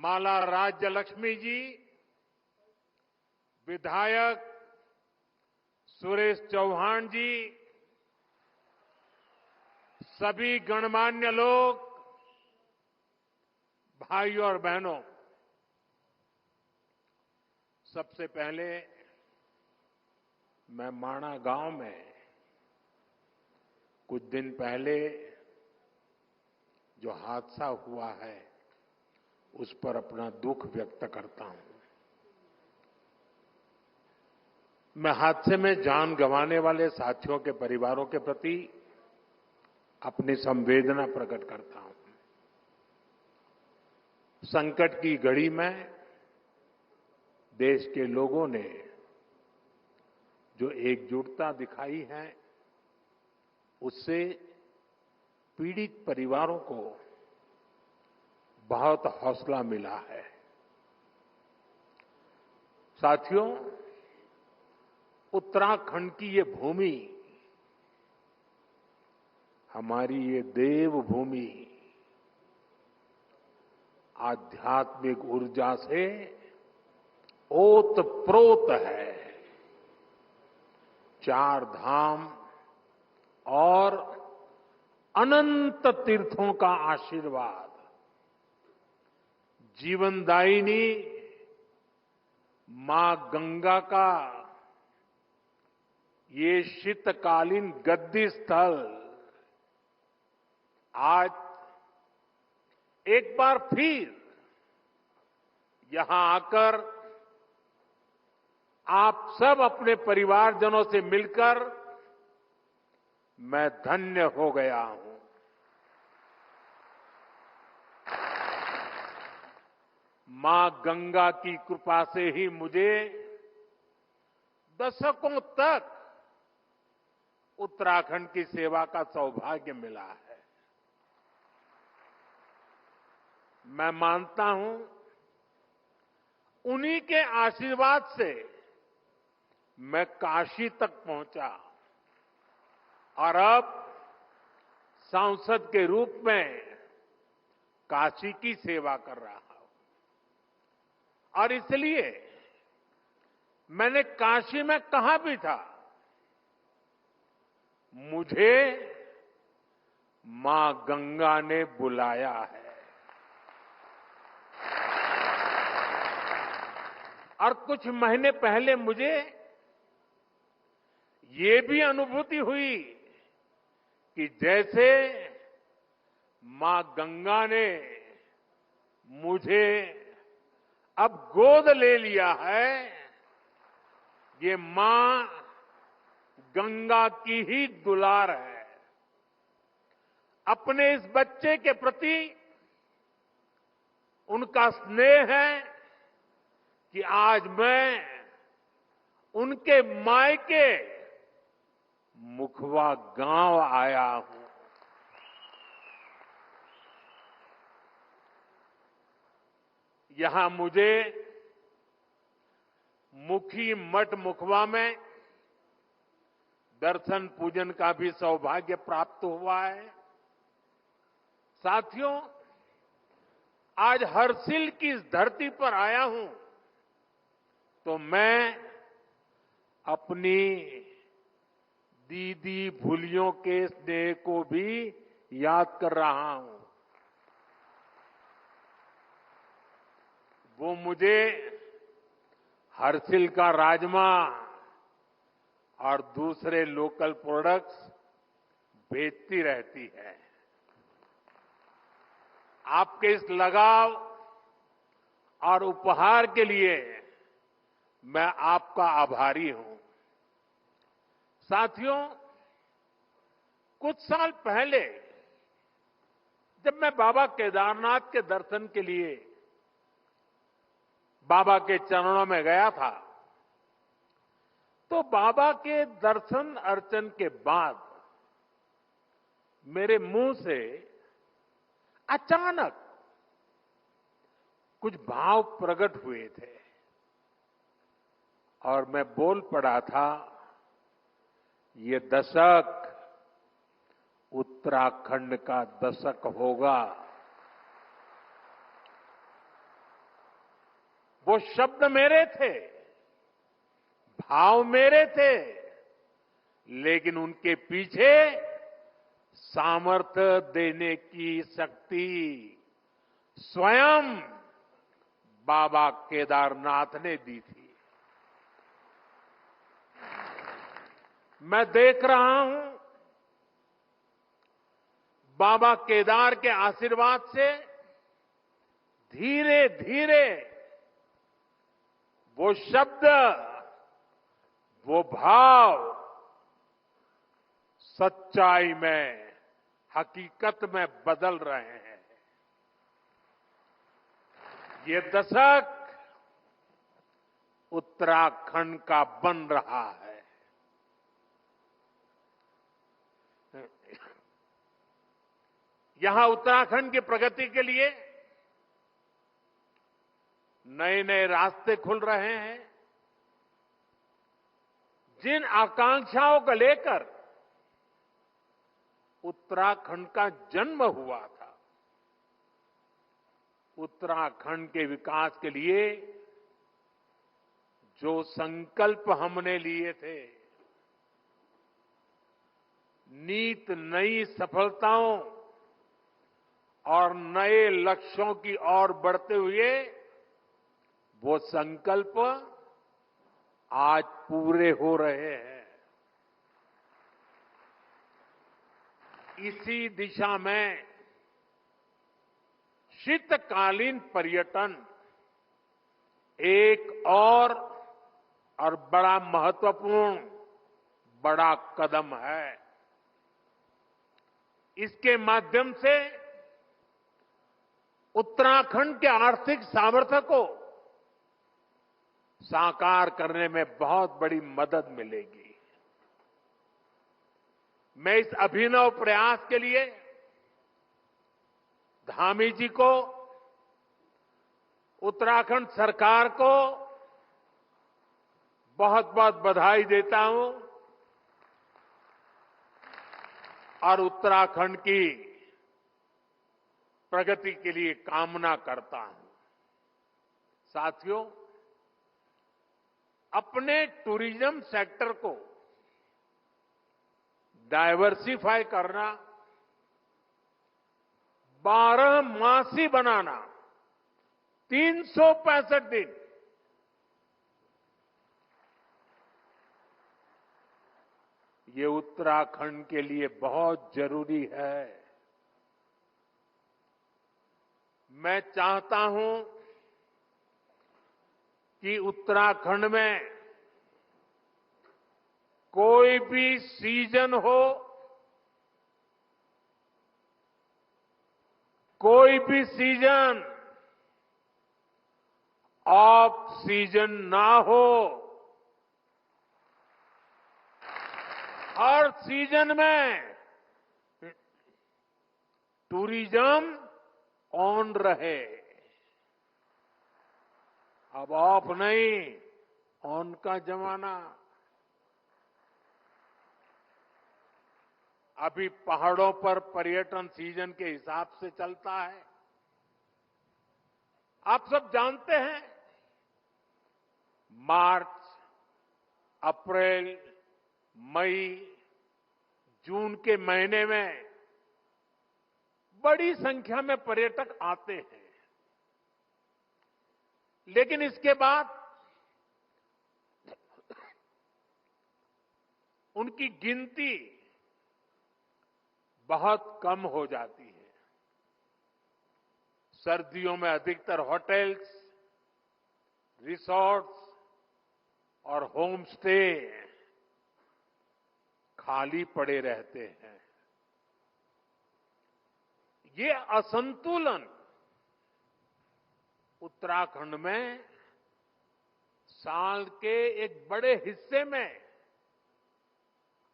माला राज्य लक्ष्मी जी, विधायक सुरेश चौहान जी, सभी गणमान्य लोग, भाइयों और बहनों, सबसे पहले मैं माणा गांव में कुछ दिन पहले जो हादसा हुआ है उस पर अपना दुख व्यक्त करता हूं। मैं हादसे में जान गंवाने वाले साथियों के परिवारों के प्रति अपनी संवेदना प्रकट करता हूं। संकट की घड़ी में देश के लोगों ने जो एकजुटता दिखाई है उससे पीड़ित परिवारों को बहुत हौसला मिला है। साथियों, उत्तराखंड की ये भूमि, हमारी ये देवभूमि आध्यात्मिक ऊर्जा से ओतप्रोत है। 4 धाम और अनंत तीर्थों का आशीर्वाद, जीवनदायिनी मां गंगा का ये शीतकालीन गद्दी स्थल आज एक बार फिर यहां आकर आप सब अपने परिवारजनों से मिलकर मैं धन्य हो गया हूं। मां गंगा की कृपा से ही मुझे दशकों तक उत्तराखंड की सेवा का सौभाग्य मिला है। मैं मानता हूं उन्हीं के आशीर्वाद से मैं काशी तक पहुंचा और अब सांसद के रूप में काशी की सेवा कर रहा हूं। और इसलिए मैंने काशी में कहा भी था, मुझे मां गंगा ने बुलाया है। और कुछ महीने पहले मुझे ये भी अनुभूति हुई कि जैसे मां गंगा ने मुझे अब गोद ले लिया है, ये मां गंगा की ही दुलार है। अपने इस बच्चे के प्रति उनका स्नेह है कि आज मैं उनके मायके मुखवा गांव आया हूं। यहां मुझे मुखी मठ मुखवा में दर्शन पूजन का भी सौभाग्य प्राप्त हुआ है। साथियों, आज हर्षिल की इस धरती पर आया हूं तो मैं अपनी दीदी भूलियों के स्नेह को भी याद कर रहा हूं। वो मुझे हर्षिल का राजमा और दूसरे लोकल प्रोडक्ट्स भेजती रहती है। आपके इस लगाव और उपहार के लिए मैं आपका आभारी हूं। साथियों, कुछ साल पहले जब मैं बाबा केदारनाथ के दर्शन के लिए बाबा के चरणों में गया था तो बाबा के दर्शन अर्चन के बाद मेरे मुंह से अचानक कुछ भाव प्रकट हुए थे और मैं बोल पड़ा था, ये दशक उत्तराखंड का दशक होगा। वो शब्द मेरे थे, भाव मेरे थे, लेकिन उनके पीछे सामर्थ्य देने की शक्ति स्वयं बाबा केदारनाथ ने दी थी। मैं देख रहा हूं बाबा केदार के आशीर्वाद से धीरे धीरे वो शब्द, वो भाव सच्चाई में, हकीकत में बदल रहे हैं। ये दशक उत्तराखंड का बन रहा है। यहां उत्तराखंड की प्रगति के लिए नए नए रास्ते खुल रहे हैं। जिन आकांक्षाओं को लेकर उत्तराखंड का जन्म हुआ था, उत्तराखंड के विकास के लिए जो संकल्प हमने लिए थे, नीत नई सफलताओं और नए लक्ष्यों की ओर बढ़ते हुए वो संकल्प आज पूरे हो रहे हैं। इसी दिशा में शीतकालीन पर्यटन एक और बड़ा महत्वपूर्ण बड़ा कदम है। इसके माध्यम से उत्तराखंड के आर्थिक सामर्थ्य को साकार करने में बहुत बड़ी मदद मिलेगी। मैं इस अभिनव प्रयास के लिए धामी जी को, उत्तराखंड सरकार को बहुत बहुत बधाई देता हूं और उत्तराखंड की प्रगति के लिए कामना करता हूं। साथियों, अपने टूरिज्म सेक्टर को डायवर्सिफाई करना, 12 मासी बनाना, 365 दिन, ये उत्तराखंड के लिए बहुत जरूरी है। मैं चाहता हूं कि उत्तराखंड में कोई भी सीजन हो, कोई भी सीजन ऑफ सीजन ना हो। हर सीजन में टूरिज्म ऑन रहे। अब ऑफ नहीं, ऑन का जमाना। अभी पहाड़ों पर पर्यटन सीजन के हिसाब से चलता है। आप सब जानते हैं, मार्च, अप्रैल, मई, जून के महीने में बड़ी संख्या में पर्यटक आते हैं। लेकिन इसके बाद उनकी गिनती बहुत कम हो जाती है। सर्दियों में अधिकतर होटल्स, रिसोर्ट्स और होम स्टे खाली पड़े रहते हैं। ये असंतुलन उत्तराखंड में साल के एक बड़े हिस्से में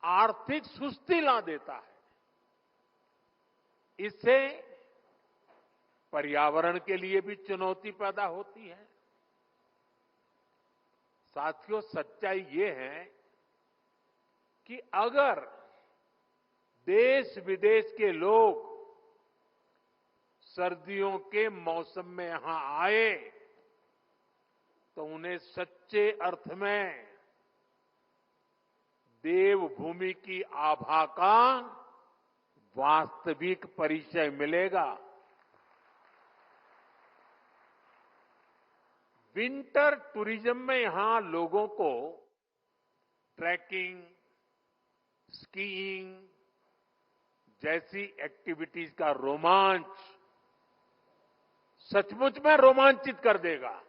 आर्थिक सुस्ती ला देता है। इससे पर्यावरण के लिए भी चुनौती पैदा होती है। साथियों, सच्चाई ये है कि अगर देश विदेश के लोग सर्दियों के मौसम में यहां आए तो उन्हें सच्चे अर्थ में देवभूमि की आभा का वास्तविक परिचय मिलेगा। विंटर टूरिज्म में यहां लोगों को ट्रैकिंग, स्कीइंग जैसी एक्टिविटीज का रोमांच सचमुच में रोमांचित कर देगा।